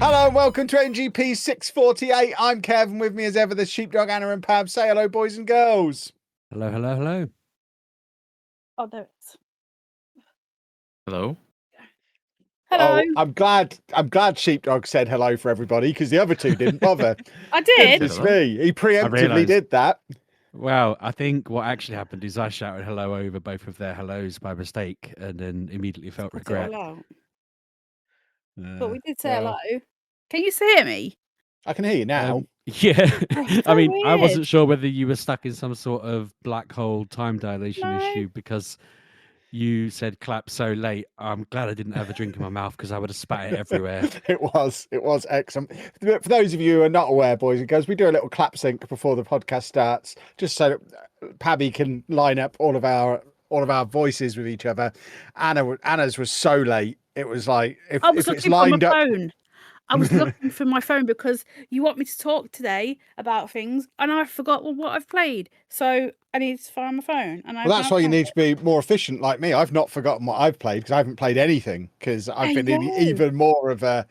Hello and welcome to MGP648. I'm Kevin. With me as ever, the Sheepdog, Anna and Pab. Say hello, boys and girls. Hello, hello, hello. Oh, there it is. Hello. Hello. Oh, I'm glad Sheepdog said hello for everybody because the other two didn't bother. I did. Goodness me. He preemptively did that. Well, I think what actually happened is I shouted hello over both of their hellos by mistake and then immediately felt regret. But we did say hello. Can you hear me? I can hear you now. Yeah. So I mean, I weird. wasn't sure whether you were stuck in some sort of black hole time dilation issue because you said clap so late. I'm glad I didn't have a drink in my mouth because I would have spat it everywhere. It was excellent. For those of you who are not aware, boys and girls, we do a little clap sync before the podcast starts, just so that Pabby can line up all of our voices with each other. Anna's was so late. It was like if it's lined up. Phone. I was looking for my phone because you want me to talk today about things, and I forgot what I've played. So I need to find my phone. And that's why you need to be more efficient like me. I've not forgotten what I've played because I haven't played anything because I've been in even more of a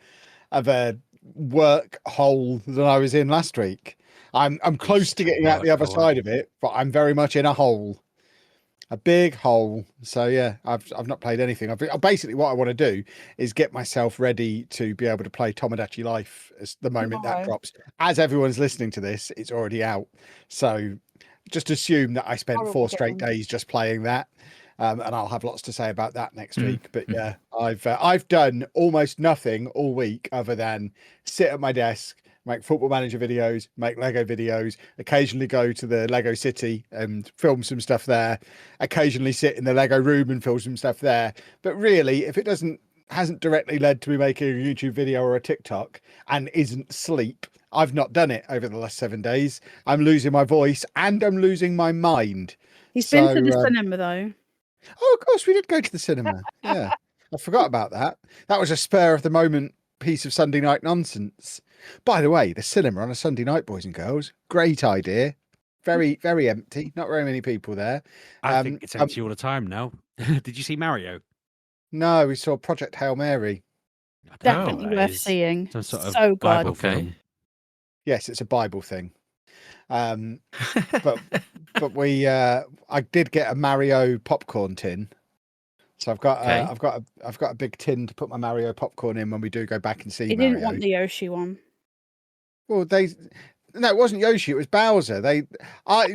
work hole than I was in last week. I'm close to getting out the other side of it, but I'm very much in a hole. A big hole. So yeah, I've not played anything. Basically what I want to do is get myself ready to be able to play Tomodachi Life as the moment that drops. As everyone's listening to this, it's already out. So just assume that I spent 4 straight days just playing that. And I'll have lots to say about that next week. But yeah, I've done almost nothing all week other than sit at my desk, make Football Manager videos, make Lego videos, occasionally go to the Lego City and film some stuff there, occasionally sit in the Lego room and film some stuff there. But really, if it hasn't directly led to me making a YouTube video or a TikTok and isn't sleep, I've not done it over the last 7 days. I'm losing my voice and I'm losing my mind. He's been to the cinema though. Oh, of course, we did go to the cinema. Yeah, I forgot about that. That was a spur of the moment piece of Sunday night nonsense. By the way, the cinema on a Sunday night, boys and girls, great idea. Very, very empty. Not very many people there. I think it's empty all the time now. Did you see Mario? No, we saw Project Hail Mary. Definitely worth seeing. Some sort of so good. Okay. Yes, it's a Bible thing. But I did get a Mario popcorn tin. So I've got a big tin to put my Mario popcorn in when we do go back and see Mario. You didn't want the Yoshi one. Well, no, it wasn't Yoshi. It was Bowser. I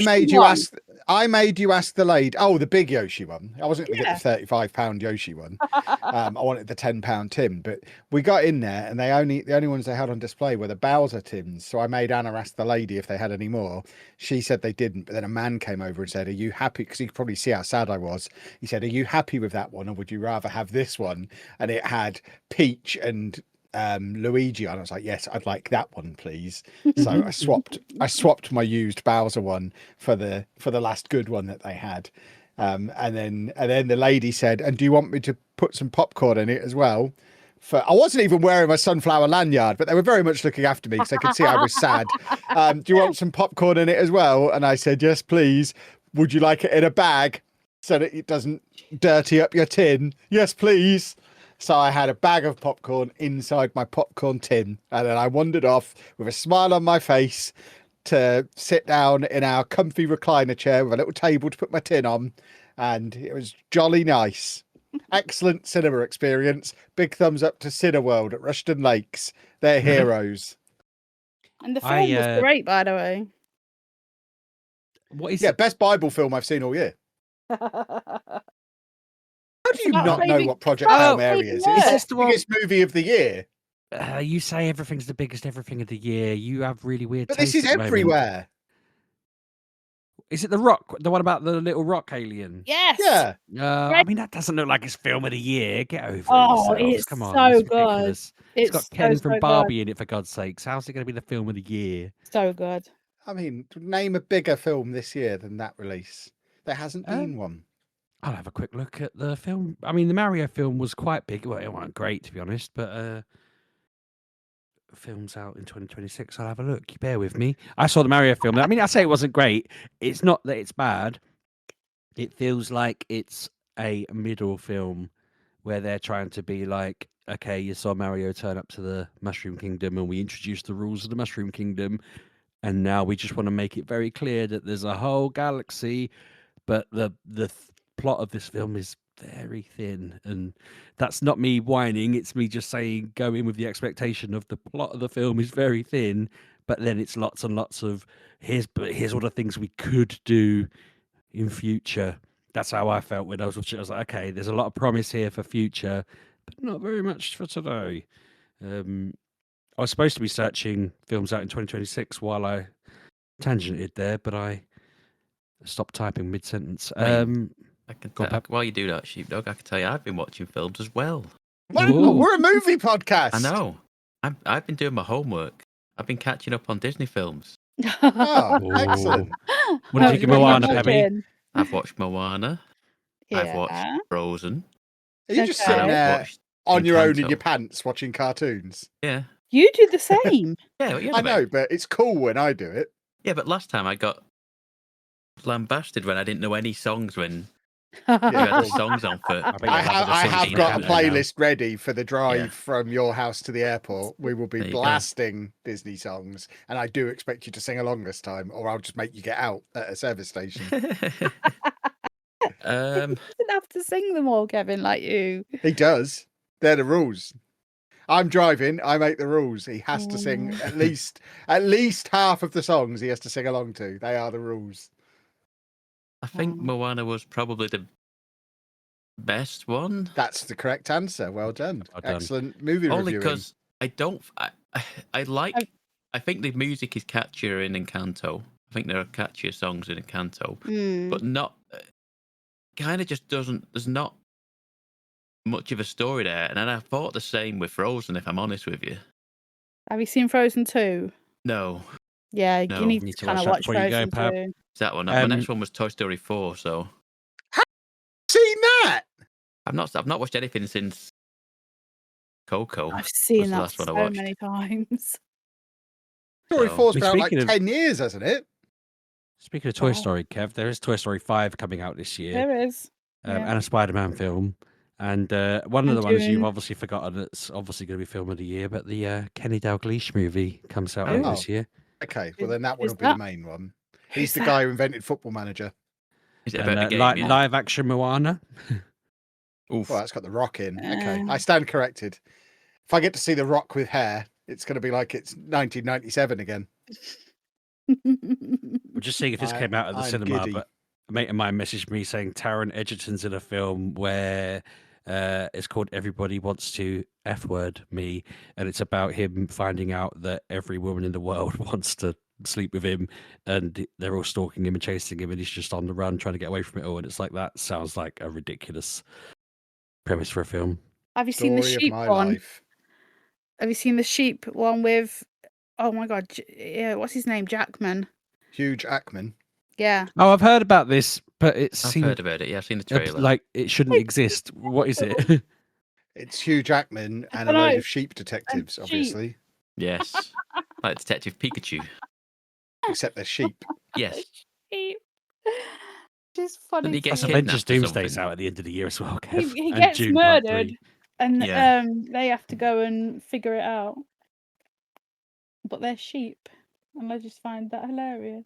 made you ask the lady. Oh, the big Yoshi one. I wasn't going to get the £35 Yoshi one. I wanted the £10 tin. But we got in there, and the only ones they had on display were the Bowser tins. So I made Anna ask the lady if they had any more. She said they didn't. But then a man came over and said, "Are you happy?" Because he could probably see how sad I was. He said, "Are you happy with that one, or would you rather have this one?" And it had Peach and Luigi, and I was like, yes, I'd like that one, please. So I swapped my used Bowser one for the last good one that they had. And then the lady said, "And do you want me to put some popcorn in it as well?" I wasn't even wearing my sunflower lanyard, but they were very much looking after me because they could see I was sad. "Do you want some popcorn in it as well?" And I said, "Yes, please. Would you like it in a bag so that it doesn't dirty up your tin?" "Yes, please." So I had a bag of popcorn inside my popcorn tin, and then I wandered off with a smile on my face to sit down in our comfy recliner chair with a little table to put my tin on, and it was jolly nice. Excellent cinema experience. Big thumbs up to Cineworld at Rushden Lakes. They're heroes. And the film was great, by the way. What is best Bible film I've seen all year. How do you not know what Project Hail Mary is? It's just the biggest movie of the year. You say everything's the biggest everything of the year. You have really weird taste. But this is everywhere. Is it The Rock? The one about the little rock alien? Yes. Yeah. I mean, that doesn't look like it's film of the year. Get over it. It's Come on, so it's ridiculous. It's got Ken from Barbie in it, for God's sakes. How's it going to be the film of the year? So good. I mean, name a bigger film this year than that release. There hasn't been one. I'll have a quick look at the film. I mean, the Mario film was quite big. Well, it wasn't great, to be honest, but film's out in 2026. I'll have a look. You bear with me. I saw the Mario film. I mean, I say it wasn't great. It's not that it's bad. It feels like it's a middle film where they're trying to be like okay, you saw Mario turn up to the Mushroom Kingdom, and we introduced the rules of the Mushroom Kingdom, and now we just want to make it very clear that there's a whole galaxy, but the plot of this film is very thin, and that's not me whining. It's me just saying go in with the expectation of the plot of the film is very thin, but then it's lots and lots of here's all the things we could do in future. That's how I felt when I was watching. I was like, okay, there's a lot of promise here for future, but not very much for today. I was supposed to be searching films out in 2026 while I tangented there, but I stopped typing mid-sentence. I can while you do that, Sheepdog, I can tell you I've been watching films as well. Wow, we're a movie podcast. I know. I've been doing my homework. I've been catching up on Disney films. Oh, excellent. What did you give Moana, Pebby? I've watched Moana. Yeah. I've watched Frozen. Are you just Okay. sitting there on your own in Encanto. your pants watching cartoons? Yeah. You do the same. Yeah, I know, but it's cool when I do it. Yeah, but last time I got lambasted when I didn't know any songs when you Yeah, had the songs on for. I have got a playlist ready for the drive Yeah. from your house to the airport. We will be There you go. blasting Disney songs, and I do expect you to sing along this time, or I'll just make you get out at a service station. You didn't have to sing them all, Kevin, like you. He does. They're the rules. I'm driving. I make the rules. He has to sing at least half of the songs. He has to sing along to. They are the rules. I think Moana was probably the best one. That's the correct answer. Well done. Well done. Excellent movie Only reviewing. because I think the music is catchier in Encanto. I think there are catchier songs in Encanto, but not. Kind of just doesn't. There's not much of a story there, and then I thought the same with Frozen. If I'm honest with you. Have you seen Frozen 2? No. Yeah, No. you need Need to to kind of watch watch that before you go, Frozen Pab. 2. Is that one? My next one was Toy Story 4. So Seen that? I've not watched anything since Coco. I've was seen the that last one I so watched. many times. Story So- 4's been out like Speaking of- 10 years, hasn't it? Speaking of Toy Wow. Story, Kev, there is Toy Story 5 coming out this year, There is. Yeah. and a Spider-Man film. And one of And the ones you've Dune. obviously forgotten that's obviously going to be film of the year, but the Kenny Dalglish movie comes out later Oh. this year. Okay, well then that one Who's will be the that? main one. Who's He's the that? guy who invented Football Manager. Is it And about the game? yeah? live action Moana. Oof. Well, that's got The Rock in. Okay, Uh. I stand corrected. If I get to see The Rock with hair, it's going to be like it's 1997 again. We're just seeing if this came out at the I'm cinema, giddy. but a mate of mine messaged me saying Taron Egerton's in a film where it's called Everybody Wants to F-word Me, and it's about him finding out that every woman in the world wants to sleep with him, and they're all stalking him and chasing him, and he's just on the run trying to get away from it all. And it's like, that sounds like a ridiculous premise for a film. Have you seen the Story of sheep my one? life. Have you seen the sheep one with? Oh my god, yeah, what's his name? Jackman. Hugh Jackman. Yeah. Oh, I've heard about this, but it I've seemed heard about it. Yeah, I've seen the trailer. like it shouldn't exist. What is it? It's Hugh Jackman and a dunno. load of sheep detectives, sheep. obviously. Yes, like Detective Pikachu. Except they're sheep. Yes. Sheep. Just funny. Didn't he get Plus, to me. Avengers kidnapped or Doomsday's something? out at the end of the year as well, He, Kev. he and gets June Part murdered, 3. and Yeah. they have to go and figure it out. But they're sheep, and I just find that hilarious.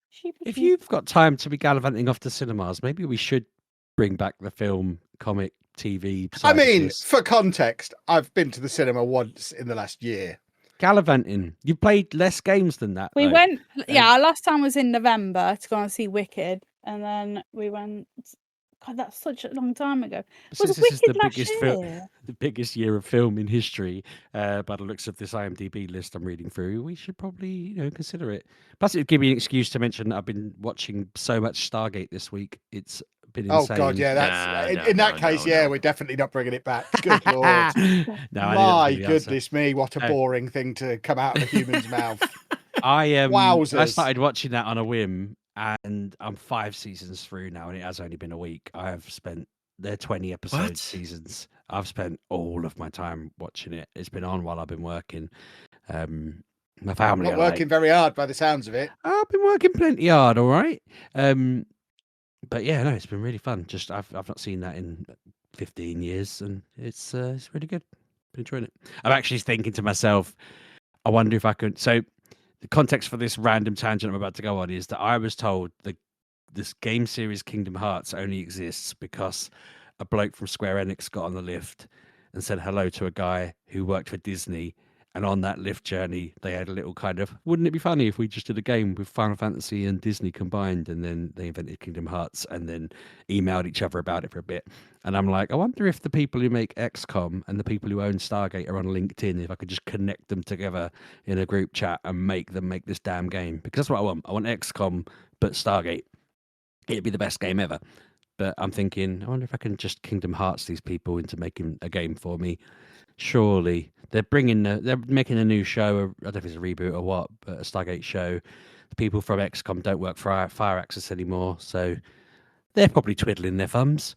Sheep. If you've got time to be gallivanting off to cinemas, maybe we should bring back the film, comic, TV. I side of mean, this. for context, I've been to the cinema once in the last year. Gallivanting. You played less games than that. We though. went, yeah, our last time was in November to go and see Wicked, and then we went. God, that's such a long time ago. It was Since this is the Wicked last biggest year. the biggest year of film in history, by the looks of this IMDb list I'm reading through, we should probably consider it. Plus, it'd give me an excuse to mention that I've been watching so much Stargate this week. It's been insane. Oh God, yeah, that's Nah, in that no, case, no, yeah, no. we're definitely not bringing it back. Good lord, No, I didn't my know the answer. goodness me, what a No. boring thing to come out of a human's mouth. I Wowzers. started watching that on a whim, and I'm 5 seasons through now, and it has only been a week. I've spent they're 20 episode What? seasons. I've spent all of my time watching it. It's been on while I've been working. My I'm family not are like, working very hard by the sounds of it. I've been working plenty hard, all right. But yeah, no, it's been really fun. Just I've not seen that in 15 years, and it's really good. Been enjoying it. I'm actually thinking to myself, I wonder if I could. So, the context for this random tangent I'm about to go on is that I was told that this game series Kingdom Hearts only exists because a bloke from Square Enix got on the lift and said hello to a guy who worked for Disney. And on that lift journey, they had a little kind of, wouldn't it be funny if we just did a game with Final Fantasy and Disney combined? And then they invented Kingdom Hearts and then emailed each other about it for a bit. And I'm like, I wonder if the people who make XCOM and the people who own Stargate are on LinkedIn, if I could just connect them together in a group chat and make them make this damn game. Because that's what I want. I want XCOM, but Stargate. It'd be the best game ever. But I'm thinking, I wonder if I can just Kingdom Hearts these people into making a game for me. Surely they're making a new show. I don't know if it's a reboot or what, but a Stargate show. The people from XCOM don't work for Fire Access anymore, so they're probably twiddling their thumbs.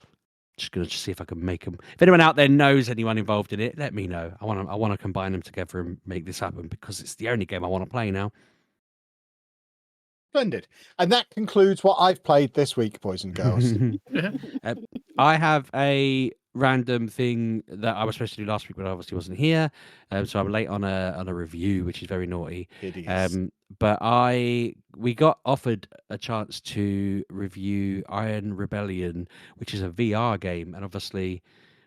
Just gonna see if I can make them. If anyone out there knows anyone involved in it, let me know. I want to combine them together and make this happen because it's the only game I want to play now. Splendid. And that concludes what I've played this week, boys and girls. I have a random thing that I was supposed to do last week, but I obviously wasn't here. So I'm late on a review, which is very naughty. It is. But we got offered a chance to review Iron Rebellion, which is a VR game, and obviously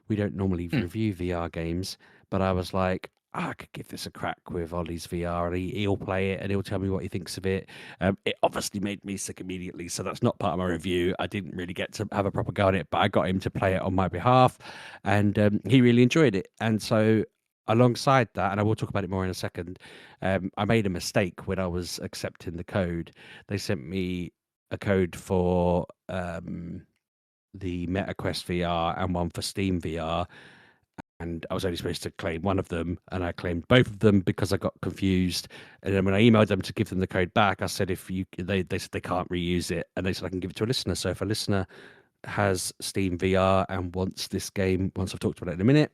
we don't normally review VR games. But I was like, I could give this a crack with Ollie's VR, and he'll play it and he'll tell me what he thinks of it. It obviously made me sick immediately, so that's not part of my review. I didn't really get to have a proper go at it, but I got him to play it on my behalf, and he really enjoyed it. And so, alongside that, and I will talk about it more in a second, I made a mistake when I was accepting the code. They sent me a code for the MetaQuest VR and one for Steam VR. And I was only supposed to claim one of them, and I claimed both of them because I got confused. And then when I emailed them to give them the code back, I said they said they can't reuse it, and they said I can give it to a listener. So if a listener has Steam VR and wants this game, once I've talked about it in a minute,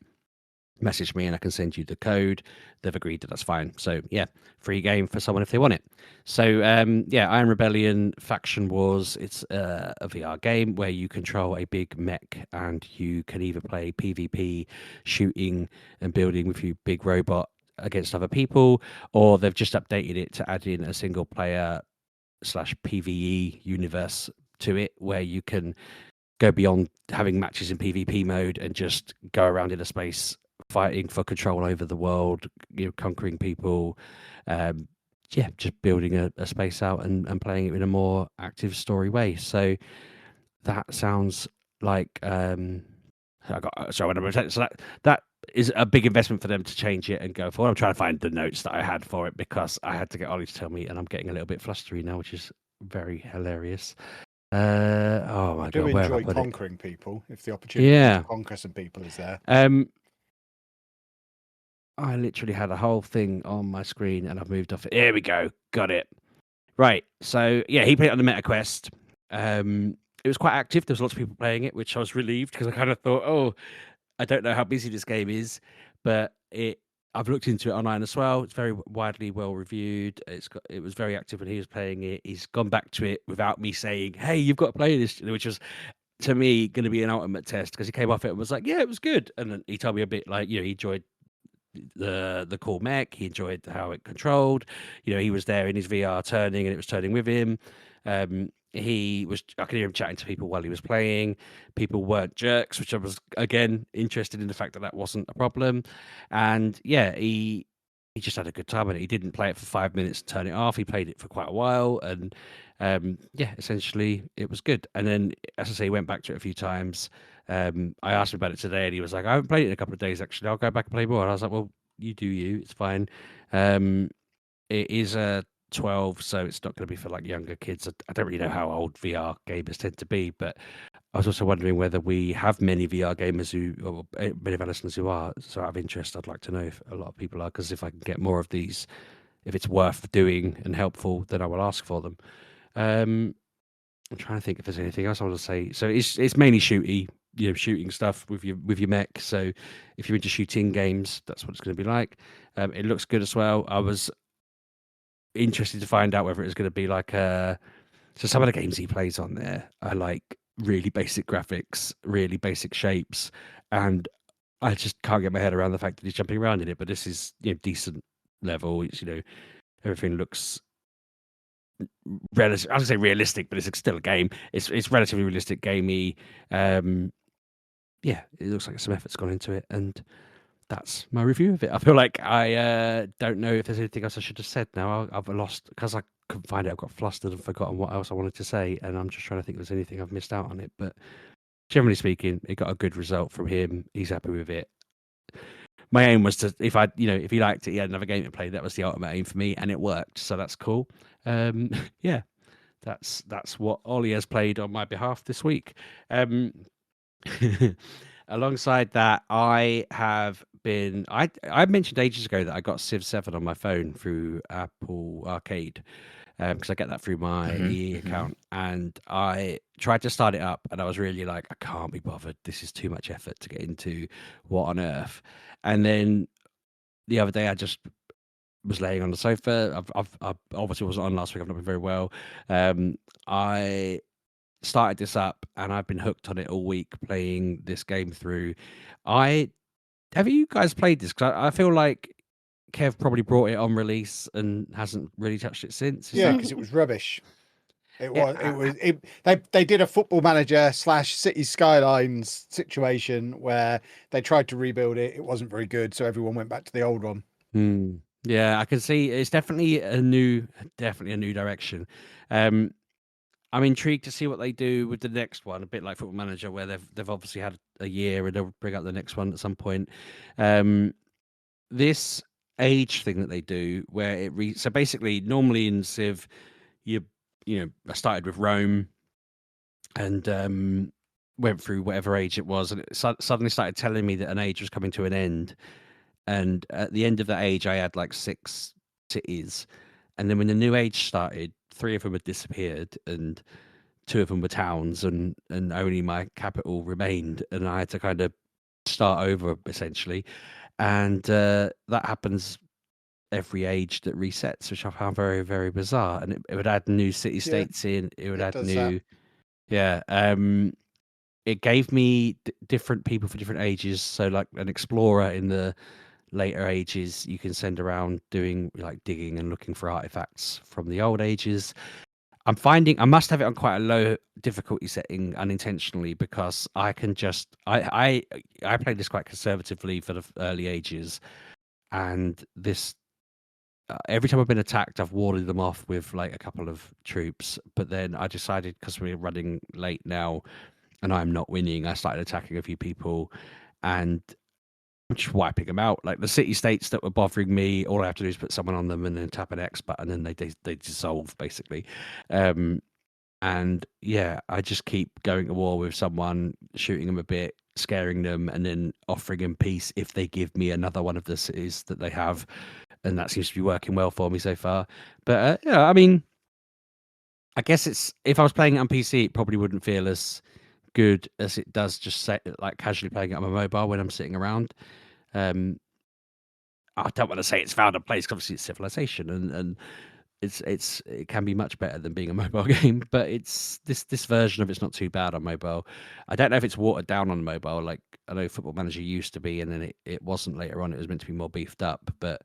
message me and I can send you the code. They've agreed that that's fine. So yeah, free game for someone if they want it. So yeah, Iron Rebellion Faction Wars. It's a VR game where you control a big mech and you can either play PvP, shooting and building with your big robot against other people, or they've just updated it to add in a single player / PvE universe to it where you can go beyond having matches in PvP mode and just go around in a space fighting for control over the world, conquering people, just building a space out and playing it in a more active story way. So that sounds like that is a big investment for them to change it and go forward. I'm trying to find the notes that I had for it because I had to get Ollie to tell me, and I'm getting a little bit flustery now, which is very hilarious. Oh my god! Do enjoy conquering people if the opportunity to conquer some people is there. I literally had a whole thing on my screen and I've moved off it. Here we go. Got it. Right. So yeah, he played it on the MetaQuest. It was quite active. There was lots of people playing it, which I was relieved because I kind of thought, oh, I don't know how busy this game is, but I've looked into it online as well. It's very widely well reviewed. It was very active when he was playing it. He's gone back to it without me saying, "Hey, you've got to play this," which was to me going to be an ultimate test because he came off it and was like, "Yeah, it was good," and then he told me a bit like, he enjoyed the cool mech. He enjoyed how it controlled. He was there in his VR turning, and it was turning with him. I could hear him chatting to people while he was playing. People weren't jerks, which I was again interested in the fact that wasn't a problem. And yeah, he just had a good time with it. He didn't play it for 5 minutes and turn it off. He played it for quite a while, and essentially it was good. And then, as I say, he went back to it a few times. I asked him about it today, and he was like, "I haven't played it in a couple of days. Actually, I'll go back and play more." And I was like, "Well, you do you. It's fine." It is a 12, so it's not going to be for like younger kids. I don't really know how old VR gamers tend to be, but I was also wondering whether we have many VR gamers or many of our listeners who are. So out of interest, I'd like to know if a lot of people are, because if I can get more of these, if it's worth doing and helpful, then I will ask for them. I'm trying to think if there's anything else I want to say. So it's mainly shooting stuff with your mech. So if you're into shooting games, that's what it's going to be like. It looks good as well. I was interested to find out whether it's going to be like so some of the games he plays on there are like really basic graphics, really basic shapes, and I just can't get my head around the fact that he's jumping around in it. But this is decent level. It's everything looks relative. I would say realistic, but it's still a game. It's relatively realistic, gamey. Yeah, it looks like some effort's gone into it, and that's my review of it. I feel like I don't know if there's anything else I should have said now. I've lost because I couldn't find it. I've got flustered and forgotten what else I wanted to say, and I'm just trying to think if there's anything I've missed out on it. But generally speaking, it got a good result from him. He's happy with it. My aim was to, if he liked it, he had another game to play. That was the ultimate aim for me, and it worked. So that's cool. Yeah, that's what Ollie has played on my behalf this week. Alongside that, I have been. I mentioned ages ago that I got Civ 7 on my phone through Apple Arcade because I get that through my EE account, and I tried to start it up, and I was really like, I can't be bothered. This is too much effort to get into. What on earth? And then the other day, I just was laying on the sofa. I obviously wasn't on last week. I've not been very well. I started this up, and I've been hooked on it all week playing this game through. Have you guys played this? Because I feel like Kev probably brought it on release and hasn't really touched it since. Yeah, because it was rubbish. They did a Football Manager / City Skylines situation where they tried to rebuild it. It wasn't very good, so everyone went back to the old one. Yeah, I can see it's definitely a new direction. I'm intrigued to see what they do with the next one, a bit like Football Manager, where they've obviously had a year and they'll bring out the next one at some point. This age thing that they do, where so basically normally in Civ, I started with Rome and went through whatever age it was, and it suddenly started telling me that an age was coming to an end. And at the end of that age, I had like 6 cities. And then when the new age started, 3 of them had disappeared and 2 of them were towns, and only my capital remained. And I had to kind of start over essentially. And that happens every age that resets, which I found very, very bizarre. And it would add new city states in. It would add new. That. Yeah. It gave me different people for different ages. So like an explorer in the later ages, you can send around doing like digging and looking for artifacts from the old ages. I'm finding I must have it on quite a low difficulty setting unintentionally, because I can just I played this quite conservatively for the early ages, and this every time I've been attacked, I've warded them off with like a couple of troops. But then I decided, because we're running late now and I'm not winning, I started attacking a few people and just wiping them out. Like the city states that were bothering me, all I have to do is put someone on them and then tap an X button and they dissolve basically. And yeah, I just keep going to war with someone, shooting them a bit, scaring them, and then offering them peace if they give me another one of the cities that they have. And that seems to be working well for me so far. But yeah, I mean, I guess if I was playing it on PC, it probably wouldn't feel as good as it does just like casually playing it on my mobile when I'm sitting around. I don't want to say it's found a place, because obviously it's Civilization, and it can be much better than being a mobile game, but it's this version of it's not too bad on mobile. I don't know if it's watered down on mobile, like I know Football Manager used to be, and then it wasn't later on. It was meant to be more beefed up, but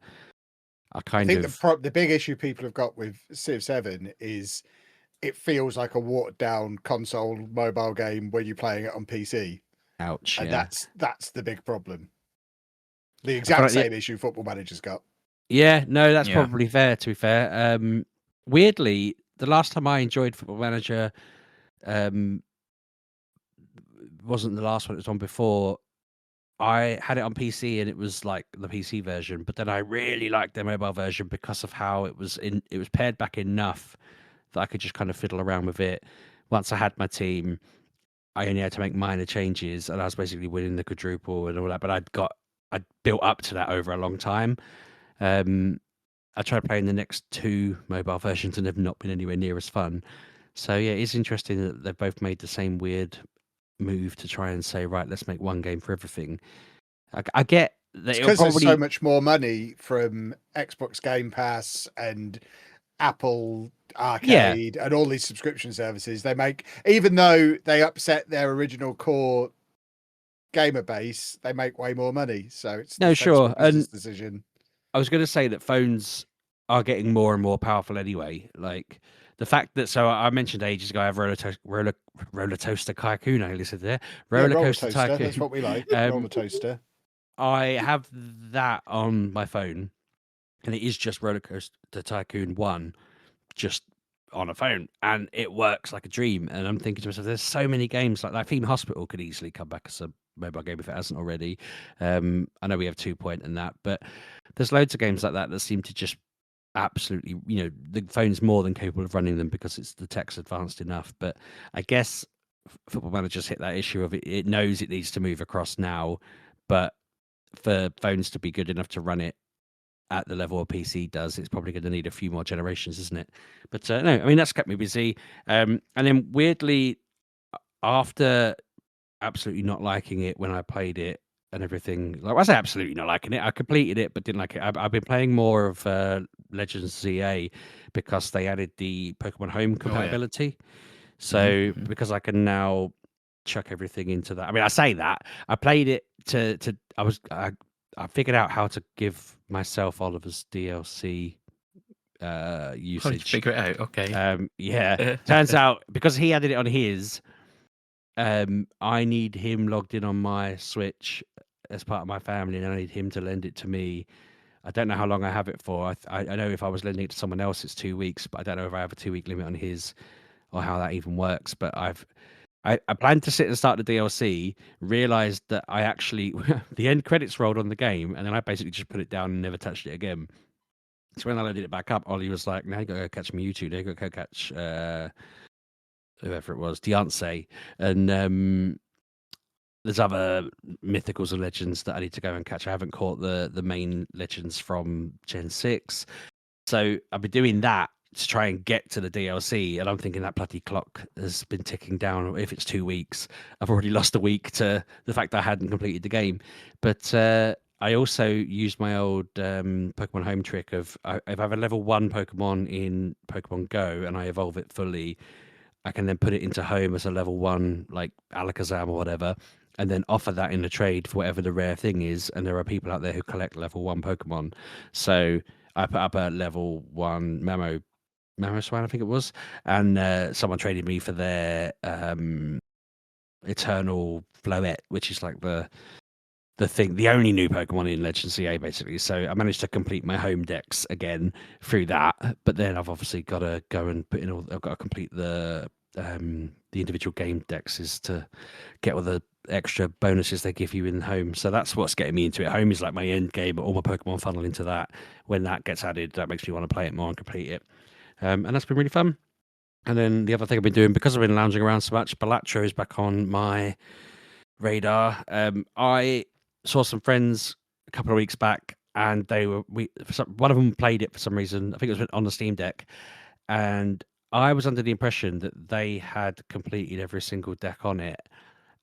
I think the big issue people have got with Civ 7 is it feels like a watered down console mobile game when you're playing it on PC. Ouch. And that's the big problem. The exact same issue Football Manager's got. Yeah, no, that's probably fair, to be fair. Weirdly, the last time I enjoyed Football Manager wasn't the last one, it was one before. I had it on PC and it was like the PC version, but then I really liked their mobile version because of how it was pared back enough that I could just kind of fiddle around with it. Once I had my team, I only had to make minor changes, and I was basically winning the quadruple and all that. But I'd built up to that over a long time. I tried playing the next 2 mobile versions and they've not been anywhere near as fun. So yeah, it's interesting that they've both made the same weird move to try and say, right, let's make one game for everything. I get that it's because there's so much more money from Xbox Game Pass and Apple Arcade and all these subscription services. They make, even though they upset their original core gamer base, they make way more money. So it's no, sure. business decision. I was going to say that phones are getting more and more powerful anyway. Like the fact that, so I mentioned ages ago, I have roller toaster tycoon. I listed there. Roller coaster tycoon. That's what we like. Roller toaster. I have that on my phone, and it is just Roller Coaster Tycoon 1, just on a phone, and it works like a dream. And I'm thinking to myself, there's so many games like Theme Hospital could easily come back as a mobile game if it hasn't already. I know we have 2 Point and that, but there's loads of games like that seem to just absolutely, the phone's more than capable of running them because the tech's advanced enough. But I guess Football Manager's hit that issue of it knows it needs to move across now, but for phones to be good enough to run it at the level a PC does, it's probably going to need a few more generations, isn't it? But no, I mean, that's kept me busy. And then weirdly, after absolutely not liking it when I played it and everything, like I say absolutely not liking it, I completed it but didn't like it. I've been playing more of Legends ZA because they added the Pokemon Home compatibility. So because I can now chuck everything into that. I mean, I say that I played it I figured out how to give myself Oliver's DLC usage. Figure it out, okay. Yeah. Turns out because he added it on his, I need him logged in on my Switch as part of my family, and I need him to lend it to me. I don't know how long I have it for. I know if I was lending it to someone else, it's 2 weeks, but I don't know if I have a 2-week limit on his or how that even works. But I planned to sit and start the DLC, realized that I actually, the end credits rolled on the game, and then I basically just put it down and never touched it again. So when I loaded it back up, Ollie was like, now you gotta go catch Mewtwo, now you gotta go catch whoever it was, Deontay. And there's other mythicals and legends that I need to go and catch. I haven't caught the main legends from Gen 6. So I've been doing that to try and get to the DLC, and I'm thinking that bloody clock has been ticking down. If it's 2 weeks, I've already lost a week to the fact that I hadn't completed the game. But I also used my old Pokemon Home trick of if I have a level 1 Pokemon in Pokemon Go and I evolve it fully, I can then put it into Home as a level 1, like Alakazam or whatever, and then offer that in the trade for whatever the rare thing is. And there are people out there who collect level 1 Pokemon. So I put up a level 1 Mamoswine, I think it was, and someone traded me for their Eternal Floette, which is like the only new Pokemon in Legends CA, basically. So I managed to complete my home decks again through that, but then I've obviously got to go and put in I've got to complete the individual game decks is to get all the extra bonuses they give you in home. So that's what's getting me into it. Home is like my end game, all my Pokemon funnel into that. When that gets added, that makes me want to play it more and complete it. And that's been really fun. And then the other thing I've been doing, because I've been lounging around so much, Balatro is back on my radar. I saw some friends a couple of weeks back, and one of them played it for some reason. I think it was on the Steam Deck, and I was under the impression that they had completed every single deck on it.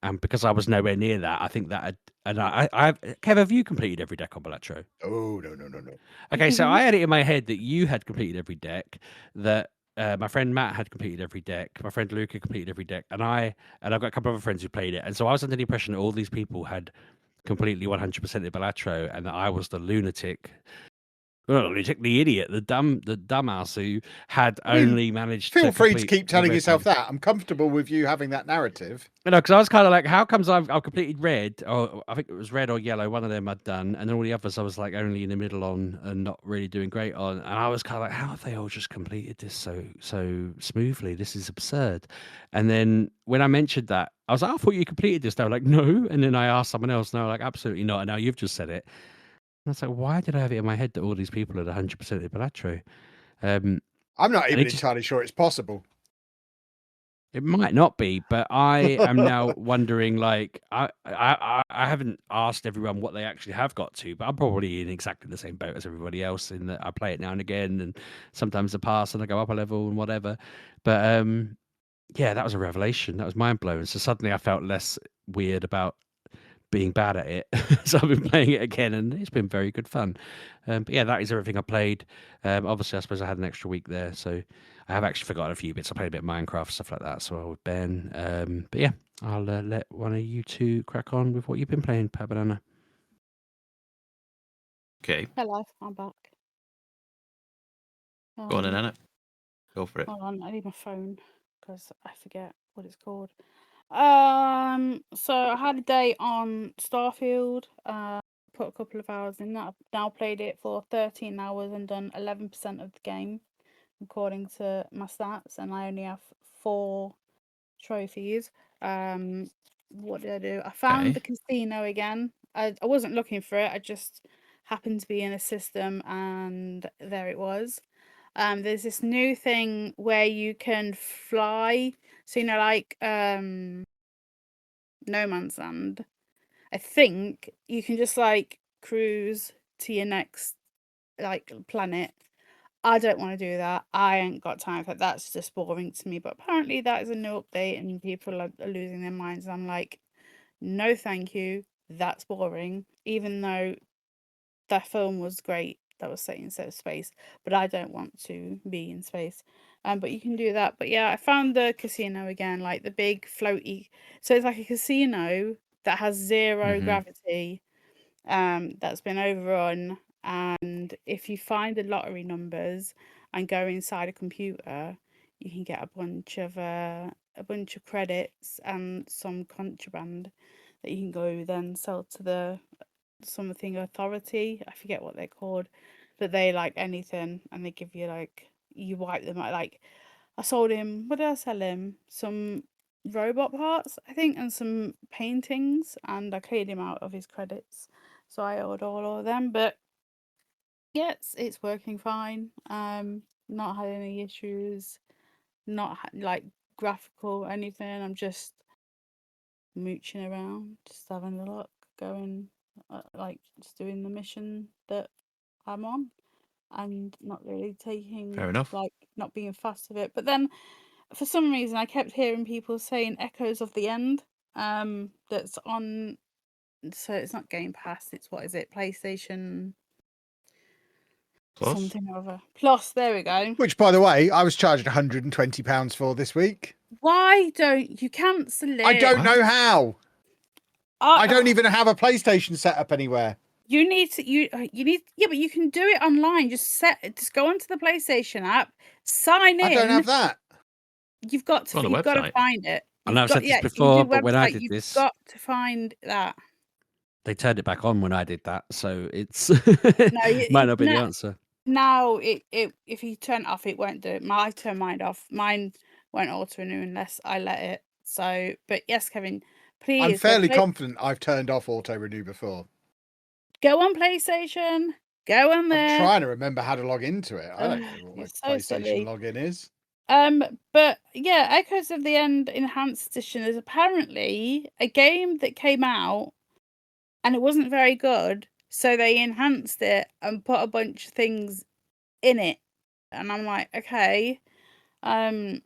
And because I was nowhere near that, I think that Kev, have you completed every deck on Balatro? Oh, no. Okay, so I had it in my head that you had completed every deck, that my friend Matt had completed every deck, my friend Luca completed every deck, and I've got a couple of other friends who played it. And so I was under the impression that all these people had completely 100% of Balatro, and that I was the lunatic. Well, the idiot, the dumbass who had only managed to. Feel free to keep telling yourself that. I'm comfortable with you having that narrative. Because I was kind of like, how comes I've completed red, or I think it was red or yellow, one of them I'd done, and then all the others I was like only in the middle on and not really doing great on. And I was kind of like, how have they all just completed this so smoothly? This is absurd. And then when I mentioned that, I was like, I thought you completed this. They were like, no. And then I asked someone else, and they were like, absolutely not. And now you've just said it. And I was like, why did I have it in my head that all these people had 100% of Balatro? I'm not even entirely sure it's possible. It might not be, but I am now wondering, like, I haven't asked everyone what they actually have got to, but I'm probably in exactly the same boat as everybody else in that I play it now and again, and sometimes I pass and I go up a level and whatever. But yeah, that was a revelation. That was mind-blowing. So suddenly I felt less weird about being bad at it. So I've been playing it again, and it's been very good fun. But yeah, that is everything I played. Obviously, I suppose I had an extra week there, so I have actually forgotten a few bits. I played a bit of Minecraft, stuff like that, so with Ben. But yeah, I'll let one of you two crack on with what you've been playing, Pat Banana. Okay. Hello, I'm back. Go on then, Anna. Go for it. Hold on, I need my phone because I forget what it's called. So I had a day on Starfield. Put a couple of hours in that. I've now played it for 13 hours and done 11% of the game, according to my stats, and I only have 4 trophies. What did I do? I found the casino again. I wasn't looking for it. I just happened to be in a system, and there it was. There's this new thing where you can fly. So like No Man's Land. I think you can just like cruise to your next like planet. I don't want to do that. I ain't got time for that. That's just boring to me. But apparently that is a new update and people are losing their minds. I'm like, no, thank you. That's boring. Even though that film was great, that was set in space, but I don't want to be in space. But you can do that. But yeah, I found the casino again, like the big floaty. So it's like a casino that has 0 gravity. That's been overrun, and if you find the lottery numbers and go inside a computer, you can get a bunch of credits and some contraband that you can go then sell to the something authority. I forget what they're called, but they like anything, and they give you like you wipe them out. Like I sold him. What did I sell him? Some robot parts, I think, and some paintings, and I cleared him out of his credits. So I owed all of them, but yeah, it's working fine. Not had any issues, not like graphical or anything. I'm just mooching around, just having a look, going like just doing the mission that I'm on, and not really taking Fair enough. like not being fast with it. But then for some reason I kept hearing people saying Echoes of the End. That's on. So it's not Game Pass. It's what is it? PlayStation Plus. something or other. Plus, there we go. Which, by the way, I was charged £120 for this week. Why don't you cancel it? I don't know how. I don't even have a PlayStation set up anywhere. You need to. Yeah, but you can do it online. Just go onto the PlayStation app, sign in. I don't have that. You've got to. You've got to find it. I know I've said this before, but when I did this, you've got to find that. They turned it back on when I did that, so it's No, might not be the answer. No, if you turn it off, it won't do it. I turned mine off. Mine won't auto renew unless I let it. So, but yes, Kevin, please. I'm fairly confident I've turned off auto renew before. Go on PlayStation. Go on there. I'm trying to remember how to log into it. I don't know what my PlayStation login is. But yeah, Echoes of the End Enhanced Edition is apparently a game that came out and it wasn't very good, so they enhanced it and put a bunch of things in it. And I'm like, okay. I've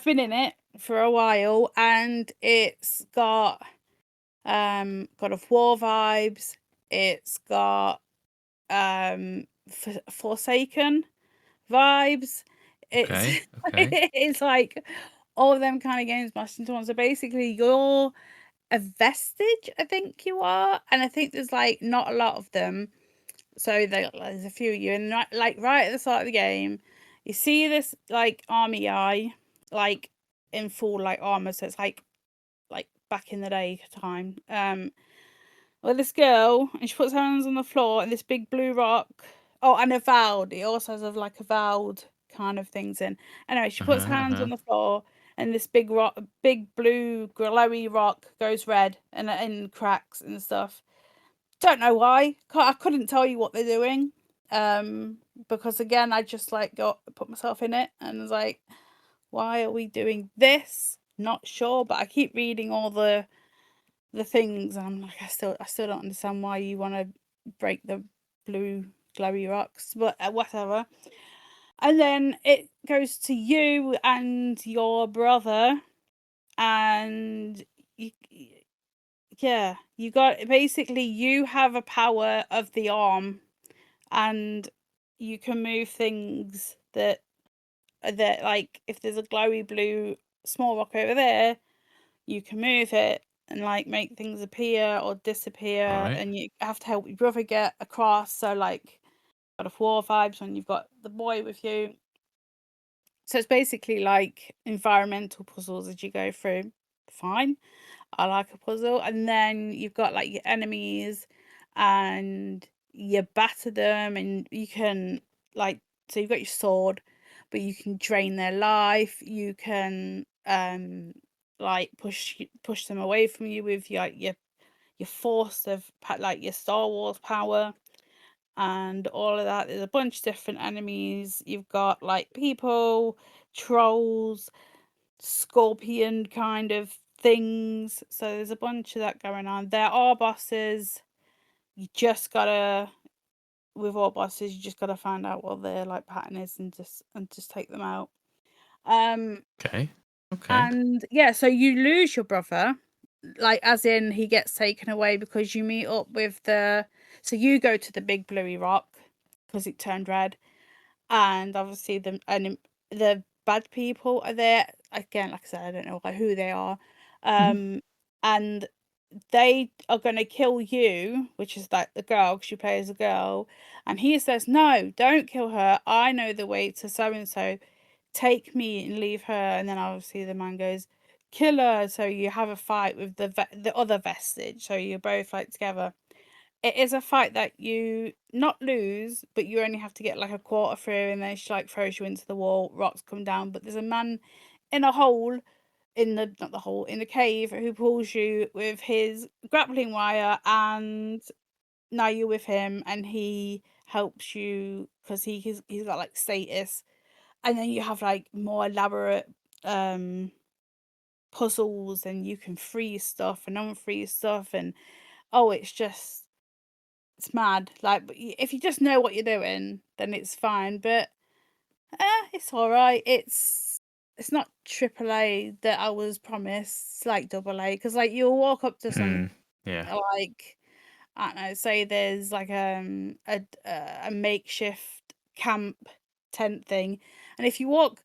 been in it for a while, and it's got God of War vibes. It's got Forsaken vibes. It's it's like all of them kind of games mashed into one. So basically, you're a vestige, I think you are, and I think there's like not a lot of them. So there's a few of you, and like right at the start of the game, you see this like army guy, like in full like armor. So it's like back in the day time. Well, this girl, and she puts her hands on the floor, and this big blue rock. Oh, and avowed. It also has like avowed kind of things in. Anyway, she puts her hands on the floor, and this big rock, big blue glowy rock goes red and cracks and stuff. Don't know why. I couldn't tell you what they're doing. Because again, I just like put myself in it and was like, why are we doing this? Not sure, but I keep reading all the things, and I'm like, I still don't understand why you want to break the blue glowy rocks, but whatever. And then it goes to you and your brother, and you got basically you have a power of the arm, and you can move things that that, like, if there's a glowy blue small rock over there, you can move it and like make things appear or disappear, and you have to help your brother get across. So like, God of War vibes when you've got the boy with you. So it's basically like environmental puzzles as you go through. Fine, I like a puzzle. And then you've got like your enemies, and you batter them, and you can like, so you've got your sword, but you can drain their life. You can like push them away from you with your force of like your Star Wars power and all of that. There's a bunch of different enemies. You've got like people, trolls, scorpion kind of things. So there's a bunch of that going on. There are bosses. You just gotta, with all bosses, you just gotta find out what their like pattern is and just take them out. Okay. And yeah, so you lose your brother, like as in he gets taken away because you meet up with so you go to the big bluey rock because it turned red, and obviously the bad people are there again. Like I said, I don't know who they are, and they are going to kill you, which is like the girl, because you play as a girl, and he says, no, don't kill her, I know the way to so and so, take me and leave her. And then obviously the man goes, kill her. So you have a fight with the other vestige, so you're both like together. It is a fight that you not lose, but you only have to get like a quarter through, and then she like throws you into the wall, rocks come down, but there's a man in a hole in the not the hole in the cave who pulls you with his grappling wire, and now you're with him and he helps you because he's got like status. And then you have like more elaborate puzzles, and you can freeze stuff and unfreeze stuff, and it's mad. Like, but if you just know what you're doing, then it's fine. But it's all right. It's not AAA that I was promised. It's like AA, because like you'll walk up to some like, I don't know, say there's like a makeshift camp tent thing, and if you walk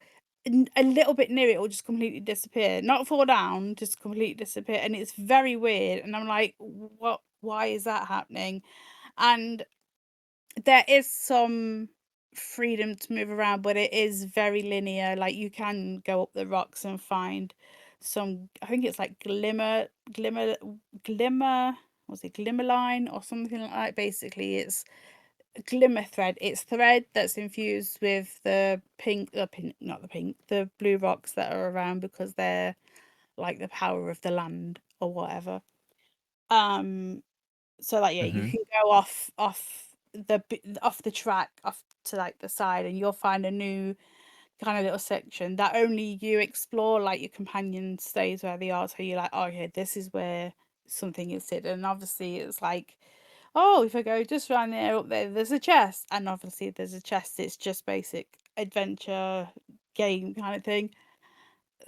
a little bit near it, will just completely disappear. Not fall down, just completely disappear, and it's very weird. And I'm like, what? Why is that happening? And there is some freedom to move around, but it is very linear. Like you can go up the rocks and find some, I think it's like glimmer, was it glimmerline or something like that? Basically, it's glimmer thread. It's thread that's infused with the the blue rocks that are around, because they're like the power of the land or whatever. So like, yeah, you can go off the track off to like the side, and you'll find a new kind of little section that only you explore. Like your companion stays where they are, so you're like, oh, okay, this is where something is hidden. And obviously it's like, oh, if I go just around there, up there's a chest, and obviously there's a chest. It's just basic adventure game kind of thing.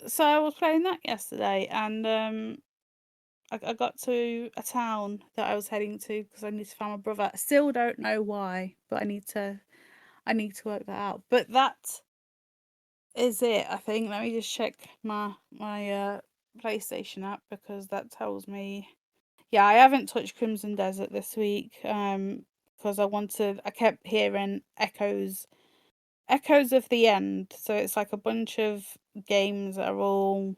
So I was playing that yesterday, and I got to a town that I was heading to because I need to find my brother. I still don't know why, but I need to work that out. But that is it, I think. Let me just check my PlayStation app, because that tells me. Yeah, I haven't touched Crimson Desert this week because I kept hearing echoes of the end. So it's like a bunch of games that are all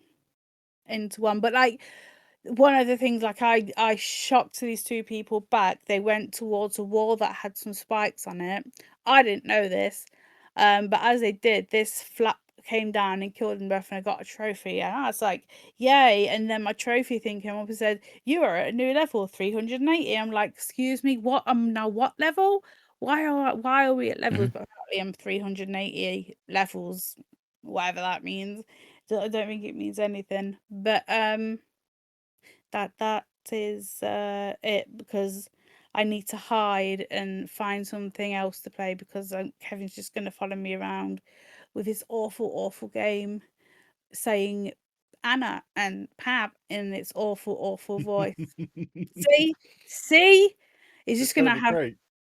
into one. But like, one of the things, like I shocked these two people back. They went towards a wall that had some spikes on it. I didn't know this, but as they did, this flap came down and killed them both, and I got a trophy. And I was like, yay. And then my trophy thing came up and said, you are at a new level, 380. I'm like, excuse me, what? I'm now what level? Why are we at levels? But apparently I'm 380 levels, whatever that means. I don't think it means anything. But that is it, because I need to hide and find something else to play, because Kevin's just going to follow me around with his awful game, saying Anna and Pab in its awful voice. See, he's just going to have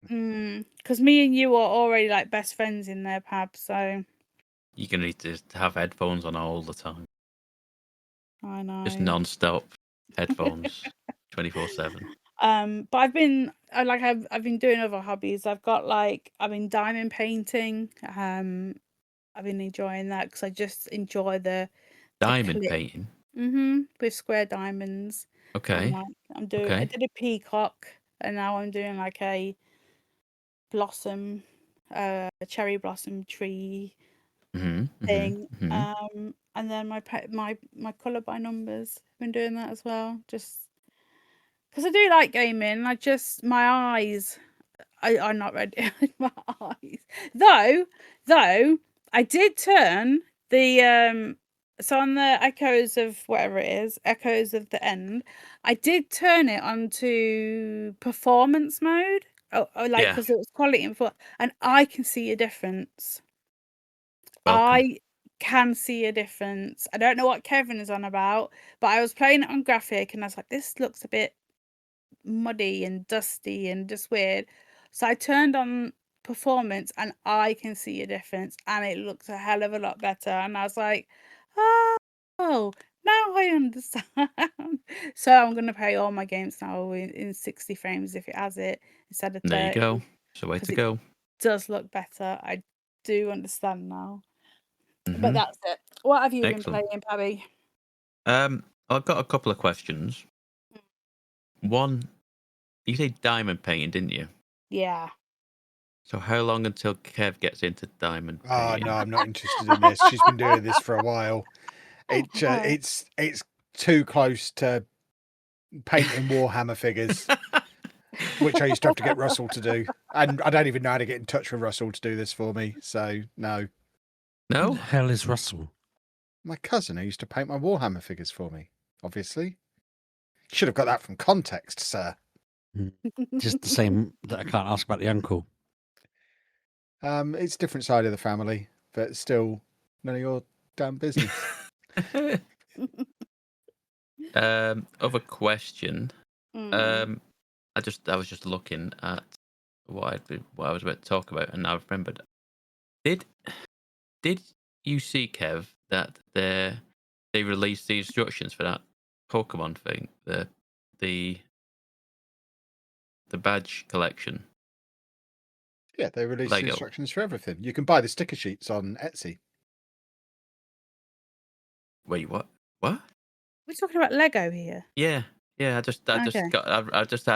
because me and you are already like best friends in there, Pab. So you're gonna need to have headphones on all the time. I know. Just non-stop headphones, 24/7. But I've been I've been doing other hobbies. I've been diamond painting. I've been enjoying that because I just enjoy the Diamond clip. painting. With square diamonds. Okay. I Okay. did a peacock, and now I'm doing like a blossom, cherry blossom tree thing. And then my colour by numbers. I've been doing that as well, just because I do like gaming. My eyes are not ready. My eyes, though I did turn the so on the Echoes of whatever it is, Echoes of the End, I did turn it onto performance mode. Because it was quality and I can see a difference. Welcome. I can see a difference. I don't know what Kevin is on about, but I was playing it on graphic and I was like, this looks a bit muddy and dusty and just weird. So I turned on performance and I can see a difference and it looks a hell of a lot better. And I was like, oh, now I understand. So I'm going to play all my games now in 60 frames if it has it instead of 30. There you go. So way to go. Does look better. I do understand now. But that's it. What have you been playing, Pabby? I've got a couple of questions. One, you said diamond painting, didn't you? Yeah. So how long until Kev gets into diamond painting? No, I'm not interested in this. She's been doing this for a while. It's too close to painting Warhammer figures, which I used to have to get Russell to do, and I don't even know how to get in touch with Russell to do this for me. So no. Who the hell is Russell? My cousin who used to paint my Warhammer figures for me. Obviously, should have got that from context, sir. Just the same that I can't ask about the uncle. It's a different side of the family, but still none of your damn business. Other question. I was just looking at what I was about to talk about, and I remembered. Did you see, Kev, that they released the instructions for that Pokemon thing, the badge collection? Yeah, they released Lego instructions for everything. You can buy the sticker sheets on Etsy. Wait, what? What? We're talking about Lego here. Yeah. I just had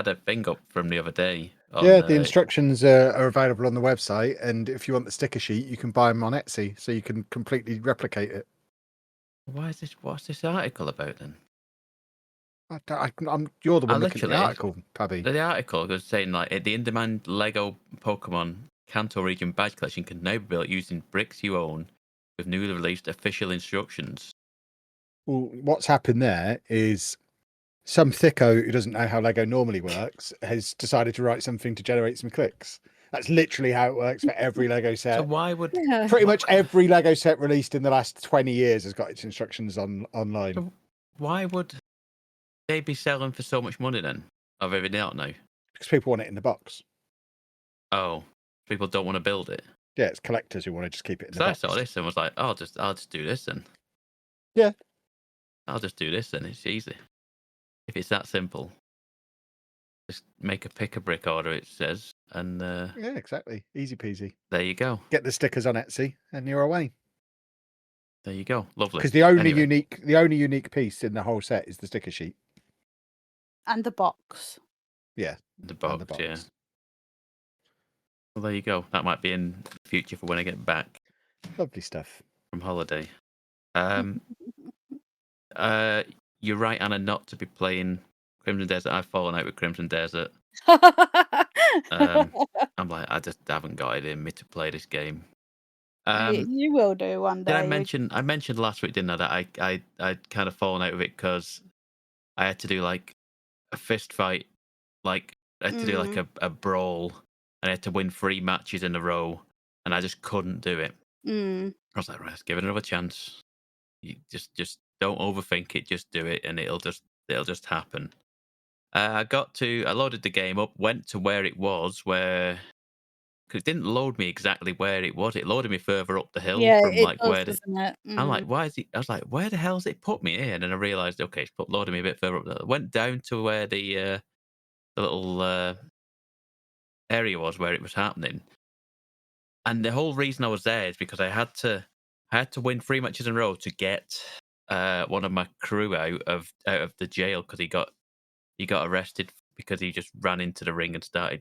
a thing up from the other day. The instructions are available on the website, and if you want the sticker sheet, you can buy them on Etsy, so you can completely replicate it. What's this article about then? You're the one looking at the article, Pabby. The article was saying the in-demand Lego Pokemon Kanto region badge collection can now be built using bricks you own with newly released official instructions. Well, what's happened there is some thicko who doesn't know how Lego normally works has decided to write something to generate some clicks. That's literally how it works for every Lego set. So why would pretty much every Lego set released in the last 20 years has got its instructions online? So why would they be selling for so much money then? I've even out now. Because people want it in the box. Oh, people don't want to build it. Yeah, it's collectors who want to just keep it in the box. I saw this and was like, I'll just do this then. Yeah. I'll just do this then. It's easy. If it's that simple, just make a pick-a-brick order, it says, and yeah, exactly, easy peasy. There you go. Get the stickers on Etsy, and you're away. There you go, lovely. Because the only unique piece in the whole set is the sticker sheet and the box. Yeah, the box. Yeah. Well, there you go. That might be in the future for when I get back. Lovely stuff from holiday. You're right, Anna, not to be playing Crimson Desert. I've fallen out with Crimson Desert. I'm like, I just haven't got it in me to play this game. You will do one day. I mentioned last week, didn't I, that I'd kind of fallen out with it because I had to do like a fist fight, like I had to do like a brawl, and I had to win 3 matches in a row, and I just couldn't do it. I was like, right, let's give it another chance. You just don't overthink it, just do it, and it'll just happen. I loaded the game up, went to where it was, because because it didn't load me exactly where it was. It loaded me further up the hill Yeah, from it like does, where the. doesn't it? I'm like, why is it? I was like, where the hell's it put me here? And then I realized, okay, it's loaded me a bit further up. I went down to where the little area was where it was happening, and the whole reason I was there is because I had to win 3 matches in a row to get one of my crew out of the jail because he got arrested because he just ran into the ring and started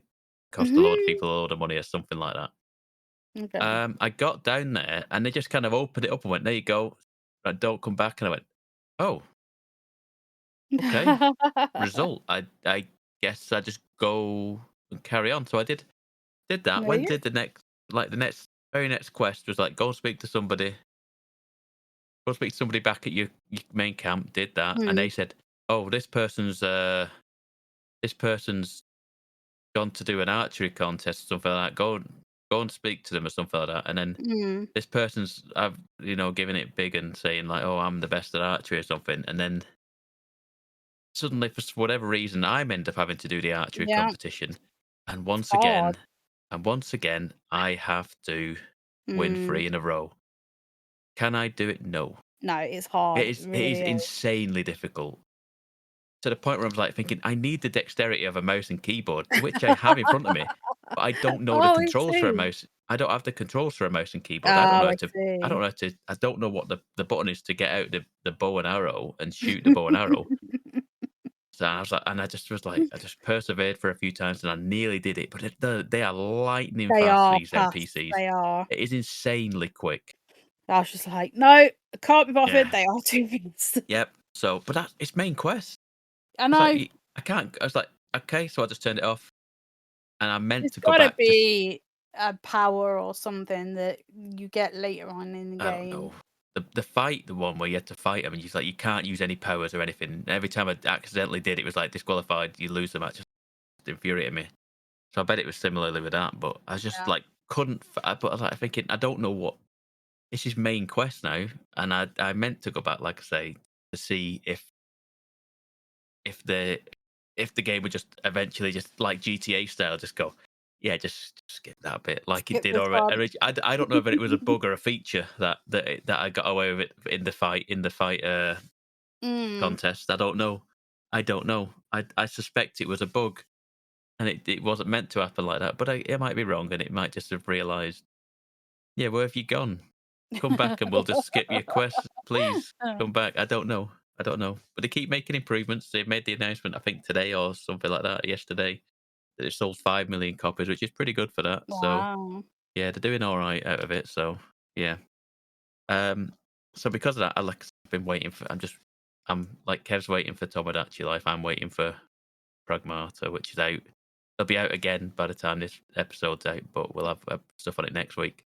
cost a load of people a load of money or something like that. Okay. I got down there and they just kind of opened it up and went, "There you go. Don't come back." And I went, "Oh, okay." Result. I guess I just go and carry on. So I did that. No, When yeah. did the very next quest was like, go speak to somebody. Go speak to somebody back at your main camp. Did that, and they said, "Oh, this person's gone to do an archery contest or something like that. Go and speak to them or something like that." And then this person's giving it big and saying like, "Oh, I'm the best at archery" or something. And then suddenly, for whatever reason, I'm end up having to do the archery Yeah. competition, and once hard. again, I have to win 3 in a row. Can I do it? No. No, it's hard. It It really is is. insanely difficult. To the point where I was like thinking, I need the dexterity of a mouse and keyboard, which I have in front of me, but I don't know the Oh, I controls for a see. mouse. I don't have the controls for a mouse and keyboard. Oh, I don't know I I don't know what the button is to get out the bow and arrow and shoot the bow and arrow. So I was like, and I just persevered for a few times and I nearly did it. But they are lightning They fast, are these fast. NPCs. They are. It is insanely quick. I was just like, no, I can't be bothered. Yeah. They are too fast. Yep. So, but it's main quest. I I know. was like, I can't. I was like, okay, so I just turned it off, and I meant There's to go gotta back. be a power or something that you get later on in the I don't game. know. The one where you had to fight him, and you can't use any powers or anything. Every time I accidentally did, it was like disqualified. You lose the match. Just infuriated me. So I bet it was similarly with that. But I just like couldn't. But I was like thinking, I don't know what. This is main quest now, and I meant to go back, like I say, to see if the game would just eventually just like GTA style just go, yeah, just skip that bit like it Skip did this one. already. I don't know if it was a bug or a feature that I got away with it in the fight contest. I don't know. I suspect it was a bug and it wasn't meant to happen like that. But it might be wrong and it might just have realised, yeah, where have you gone? Come back and we'll just skip your quest. Please come back. I don't know. But they keep making improvements. They made the announcement, I think, today or something like that, yesterday, that it sold 5 million copies, which is pretty good for that. So, Wow. yeah, they're doing all right out of it. So, yeah. So because of that, I've been waiting for. I'm like Kev's waiting for Tomodachi Life. I'm waiting for Pragmata, which is out. It'll be out again by the time this episode's out, but we'll have stuff on it next week.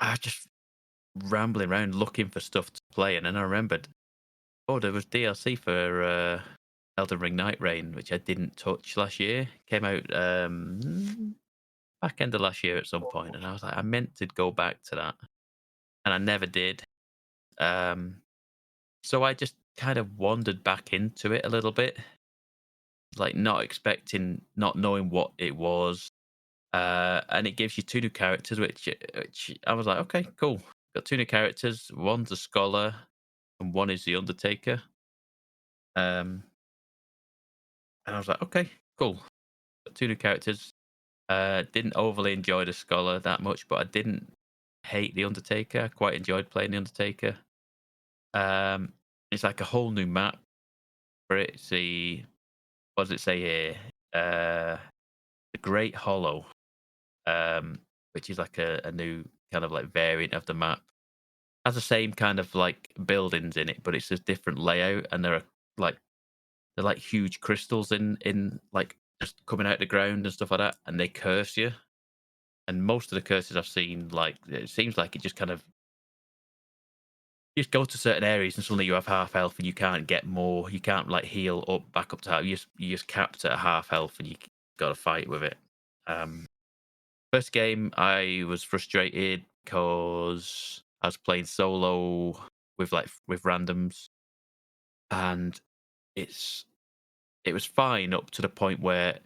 I just rambling around looking for stuff to play, and then I remembered, oh, there was DLC for Elden Ring Nightreign, which I didn't touch last year. Came out back end of last year at some point, and I was like, I meant to go back to that, and I never did. So I just kind of wandered back into it a little bit, like not knowing what it was. And it gives you 2 new characters, which I was like, okay, cool. Got 2 new characters. One's a scholar, and one is the Undertaker. And I was like, okay, cool. Got 2 new characters. Didn't overly enjoy the scholar that much, but I didn't hate the Undertaker. I quite enjoyed playing the Undertaker. It's like a whole new map for it. See, what does it say here? The Great Hollow, which is like a new kind of like variant of the map. Has the same kind of like buildings in it, but it's a different layout, and they're like huge crystals in like just coming out the ground and stuff like that, and they curse you. And most of the curses I've seen, like it seems like it just kind of you just go to certain areas and suddenly you have half health and you can't get more. You can't like heal up back up to half. You just capped at half health and you got to fight with it. First game I was frustrated because I was playing solo with randoms, and it was fine up to the point where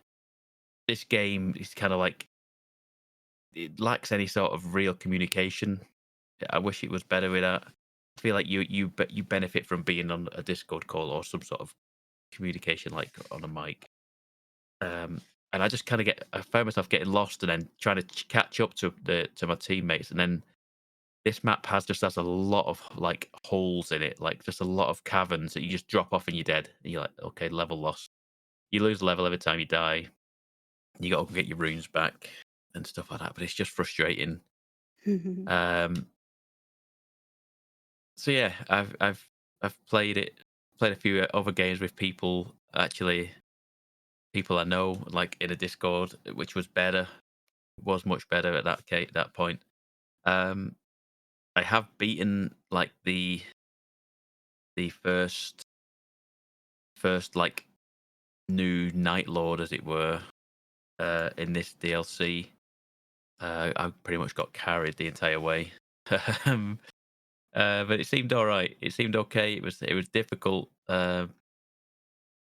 this game is kind of like it lacks any sort of real communication. I wish it was better with that. I feel like you benefit from being on a Discord call or some sort of communication, like on a mic. And I just kind of I found myself getting lost and then trying to catch up to my teammates. And then this map has a lot of like holes in it, like just a lot of caverns that you just drop off and you're dead. And you're like, okay, level lost. You lose level every time you die. You got to get your runes back and stuff like that. But it's just frustrating. So yeah, I've played a few other games with people I know, like in a Discord, which was better. Was much better at that point. I have beaten like the first like new Night Lord, as it were, in this DLC. I pretty much got carried the entire way. But it seemed all right. It seemed okay. It was difficult. But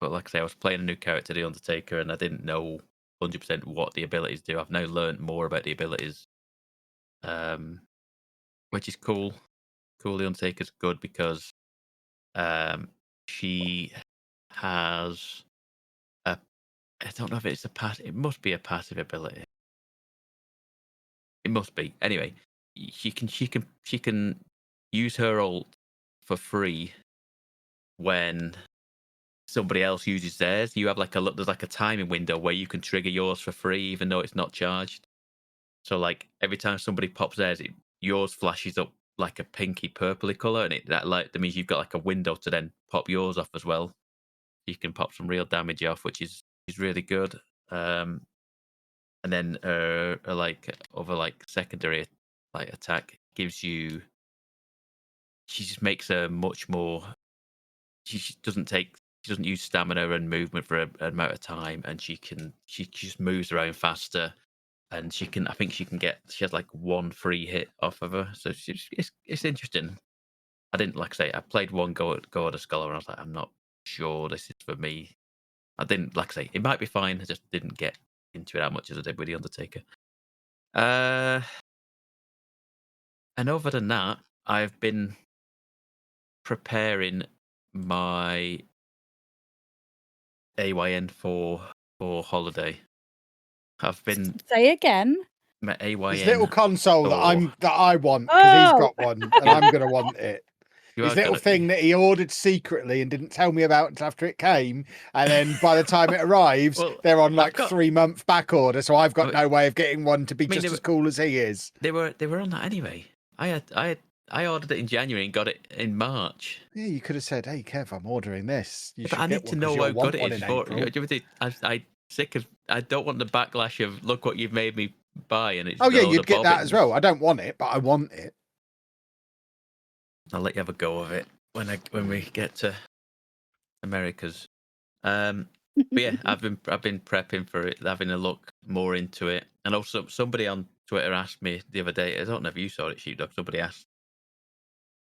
like I say, I was playing a new character, the Undertaker, and I didn't know 100% what the abilities do. I've now learned more about the abilities, which is cool. Cool. The Undertaker's good because she has a. I don't know if it's a pass. It must be a passive ability. It must be. Anyway, she can use her ult for free when somebody else uses theirs. You have there's like a timing window where you can trigger yours for free even though it's not charged. So like every time somebody pops theirs, yours flashes up like a pinky purpley color, and that means you've got like a window to then pop yours off as well. You can pop some real damage off, which is really good. And then like other like secondary like attack gives you. She just makes a much more. She doesn't use stamina and movement for an amount of time, and she just moves around faster, and she has like one free hit off of her, so it's interesting. I didn't, like I say, I played one go at a scholar, and I was like, I'm not sure this is for me. I didn't, like I say, it might be fine. I just didn't get into it as much as I did with the Undertaker. And other than that, I've been preparing my AYN for holiday. I've been Say again. my AYN. His little console for... that I want because he's Oh! got one and I'm gonna want it. His little thing that he ordered secretly and didn't tell me about until after it came, and then by the time it arrives, they're on like 3-month back order. So I've got no way of getting one to be just as cool as he is. They were on that anyway. I ordered it in January and got it in March. Yeah, you could have said, "Hey, Kev, I'm ordering this." But I need to know how good it is for. I don't want the backlash of look what you've made me buy, and it's. Oh yeah, you'd get that as well. I don't want it, but I want it. I'll let you have a go of it when we get to Americas. But yeah, I've been prepping for it, having a look more into it, and also somebody on Twitter asked me the other day. I don't know if you saw it, Sheepdog. Somebody asked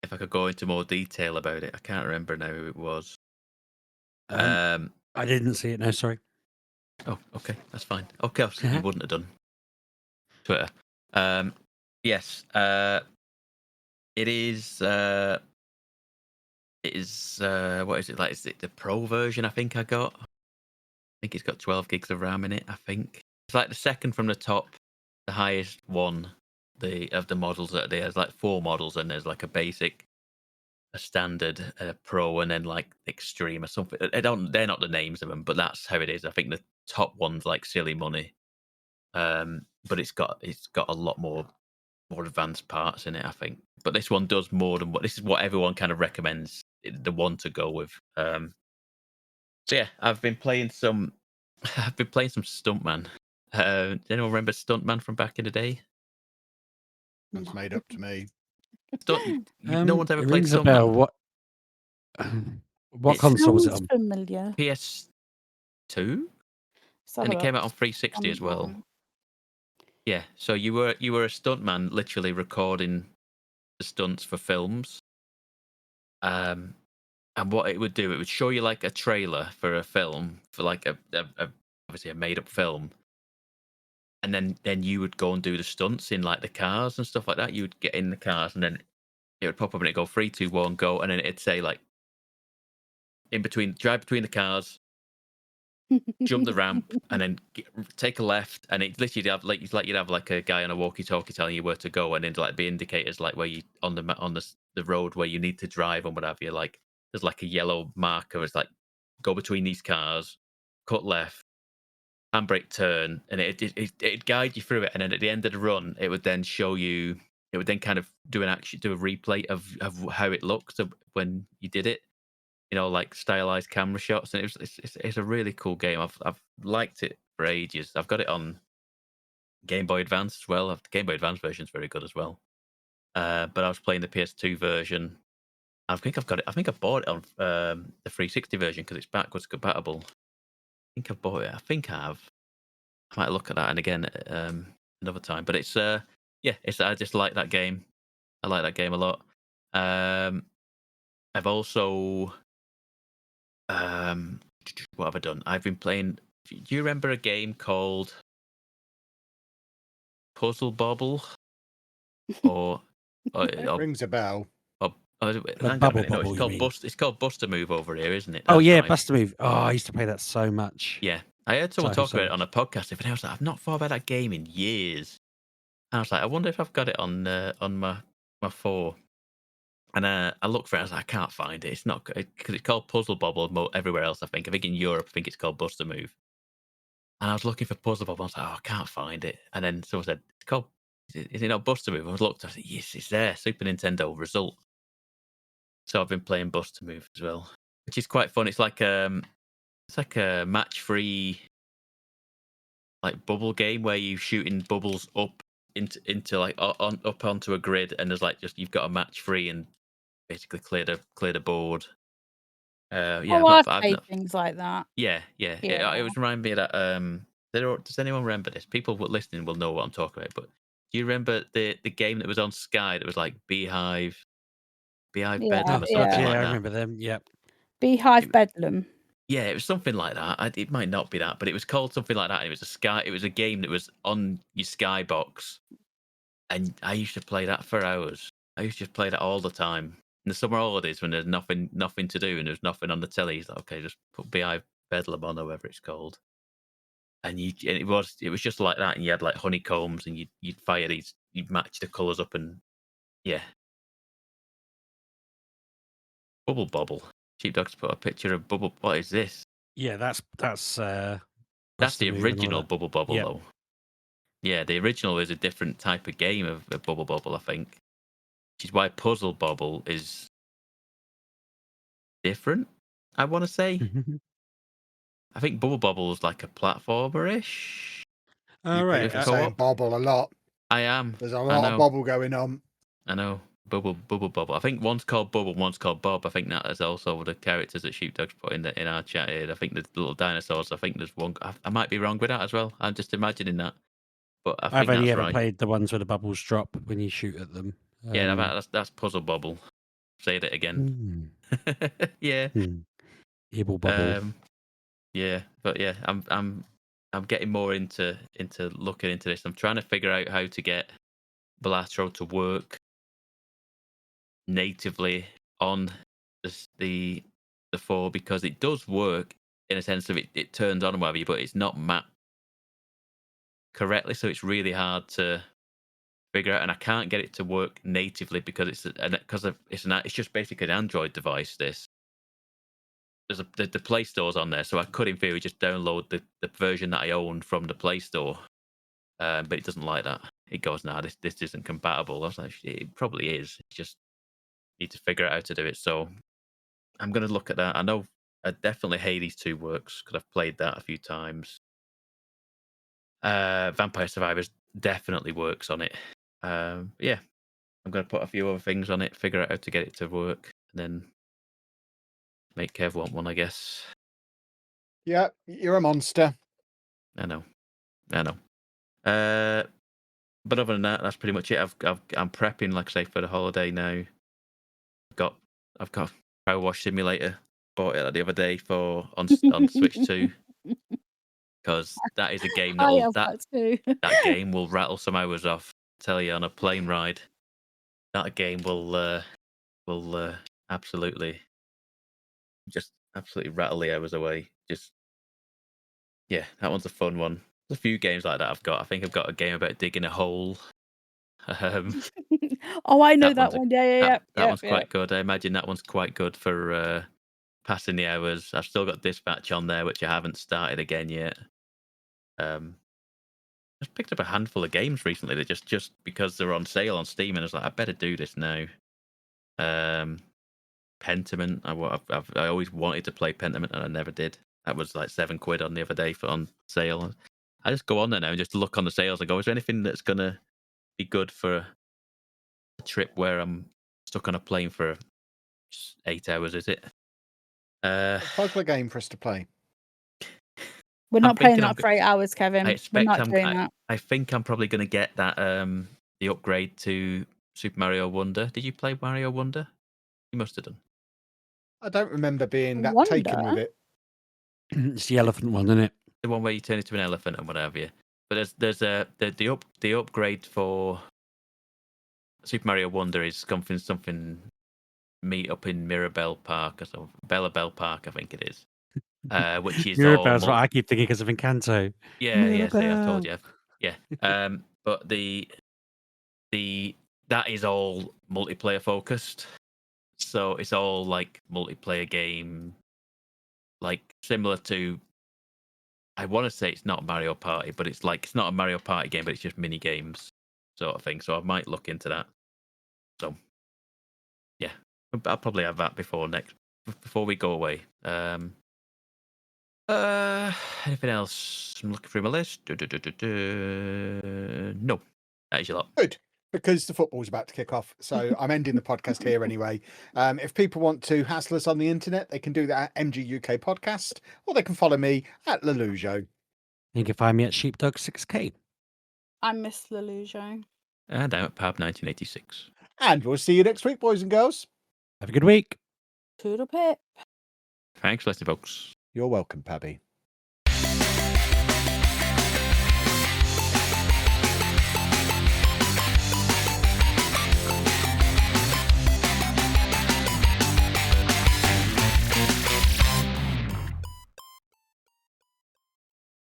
if I could go into more detail about it. I can't remember now who it was. I didn't see it. No, sorry. Oh, okay, that's fine. Okay, you wouldn't have done. Twitter. Yes. It is. What is it like? Is it the Pro version? I think I got. I think it's got 12 gigs of RAM in it. I think it's like the second from the top, the highest one. Of the models that there's like 4 models, and there's like a basic, a standard, a Pro, and then like extreme or something. They're not the names of them, but that's how it is. I think the top one's like silly money. But it's got a lot more advanced parts in it, I think. But this one does more than this is what everyone kind of recommends the one to go with. So yeah, I've been playing some Stuntman. Does anyone remember Stuntman from back in the day? That's made up to me. No one's ever played rings a Stuntman. bell. What console was it on? Familiar. PS2, and it came out on 360 as well. Yeah, so you were a stuntman, literally recording the stunts for films. And what it would do, it would show you like a trailer for a film, for like a obviously a made up film, and then you would go and do the stunts in like the cars and stuff like that. You would get in the cars, and then it would pop up and it'd go 3, 2, 1, go, and then it'd say like drive between the cars, jump the ramp, and then take a left, and it literally you'd have like a guy on a walkie-talkie telling you where to go, and then like be indicators like where you on the road where you need to drive and what have you. Like there's like a yellow marker. It's like go between these cars, cut left, handbrake, turn, and it'd guide you through it. And then at the end of the run, it would then show you. It would then kind of do a replay of how it looked when you did it. Like stylized camera shots, and it's a really cool game. I've liked it for ages. I've got it on Game Boy Advance as well. The Game Boy Advance version is very good as well. But I was playing the PS2 version. I think I've got it. I think I bought it on the 360 version because it's backwards compatible. I think I bought it. I think I have. I might look at that and again another time. But it's I just like that game. I like that game a lot. I've also what have I done? I've been playing. Do you remember a game called Puzzle Bobble? Or rings a bell. Hang on a minute. No, it's called Buster Move over here, isn't it? Oh That's yeah, right. Buster Move. Oh, I used to play that so much. Yeah, I heard someone talk about it on a podcast. And I was like, I've not thought about that game in years. And I was like, I wonder if I've got it on my 4. And I looked for it. I was like, I can't find it. It's not because it's called Puzzle Bobble everywhere else. I think in Europe, I think it's called Buster Move. And I was looking for Puzzle Bobble. I was like, oh, I can't find it. And then someone said, it's called. Is it not Buster Move? I looked. I said, yes, it's there. Super Nintendo result. So I've been playing Buster Move as well, which is quite fun. It's like a match-free like bubble game where you shooting bubbles up into like up onto a grid, and there's like just you've got a match free and basically clear the board. I've things like that. Yeah. It was reminding me of that. Does anyone remember this? People listening will know what I'm talking about. But do you remember the game that was on Sky that was like Beehive Bedlam or something like that? I remember them. Yep. Beehive Bedlam. Yeah, it was something like that. It might not be that, but it was called something like that. And it was a game that was on your Skybox, and I used to play that for hours. I used to play that all the time. In the summer holidays when there's nothing to do and there's nothing on the telly, it's like, okay, just put Beehive Bedlam on, or whatever it's called. And it was just like that, and you had like honeycombs, and you'd fire these, you'd match the colours up, and yeah. Bubble Bobble. Sheepdog's put a picture of Bubble. What is this? Yeah, that's the original Bubble Bobble, though. Yeah, the original is a different type of game of Bubble Bobble, I think. Which is why Puzzle Bobble is different, I want to say. I think Bubble Bobble is like a platformer-ish. Right. You're saying bobble a lot. I am. There's a lot of bobble going on. I know. Bubble Bobble. I think one's called Bubble, one's called Bob. I think that is also the characters that Sheepdog's put in our chat here. I think there's little dinosaurs. I think there's one. I might be wrong with that as well. I'm just imagining that. But I've only ever played the ones where the bubbles drop when you shoot at them. Yeah, that's Puzzle Bobble. Say that again. Yeah. Ibble Bobble. Yeah, but yeah, I'm getting more into looking into this. I'm trying to figure out how to get Blastro to work natively on the 4, because it does work in a sense of it turns on and whatever, but it's not mapped correctly, so it's really hard to figure out, and I can't get it to work natively because it's just basically an Android device. There's the Play Store's on there, so I could in theory just download the version that I own from the Play Store, but it doesn't like that. It goes, nah, this isn't compatible. I was like, it probably is. It's just need to figure out how to do it. So I'm going to look at that. I know definitely Hades 2 works because I've played that a few times. Vampire Survivors definitely works on it. Yeah, I'm going to put a few other things on it, figure out how to get it to work, and then make Kev want one, I guess. Yeah, you're a monster. I know. But other than that, that's pretty much it. I'm prepping, like I say, for the holiday now. I've got Power Wash Simulator. Bought it the other day on Switch 2. because that is a game I that'll have that too. that game will rattle some hours off. Tell you on a plane ride, that game will absolutely rattle the hours away. Just yeah, that one's a fun one. There's a few games like that I've got. I think I've got a game about digging a hole. Oh, I know that one's one. Yeah. That one's quite good. I imagine that one's quite good for passing the hours. I've still got Dispatch on there, which I haven't started again yet. I've picked up a handful of games recently that just because they're on sale on Steam, and I was like, I better do this now. Pentiment. I always wanted to play Pentiment, and I never did. That was like £7 on the other day on sale. I just go on there now and just look on the sales and go, is there anything that's gonna be good for a trip where I'm stuck on a plane for 8 hours? Is it? Puzzler game for us to play. We're not playing that for 8 hours, Kevin. We're not doing that. I think I'm probably going to get that the upgrade to Super Mario Wonder. Did you play Mario Wonder? You must have done. I don't remember being that taken with it. It's the elephant one, isn't it? The one where you turn into an elephant and what have you. But there's the upgrade for Super Mario Wonder is something meet up in Mirabelle Park or something. Bell Park, I think it is. Which is Mirabelle's what I keep thinking because of Encanto. Yeah, see, I told you. Yeah. But that is all multiplayer focused. So it's all like multiplayer game, like similar to, I want to say it's not Mario Party, but it's not a Mario Party game, but it's just mini games sort of thing. So I might look into that. So yeah, I'll probably have that before we go away. Anything else? I'm looking through my list. No, that is a lot. Good, because the football's about to kick off. So I'm ending the podcast here anyway. If people want to hassle us on the internet, they can do that at Mgukpodcast, or they can follow me at Lelujo. You can find me at Sheepdog6K. I'm Miss Lelujo. And I'm at Pab1986. And we'll see you next week, boys and girls. Have a good week. Toodle pip. Thanks for listening, folks. You're welcome, Pabby.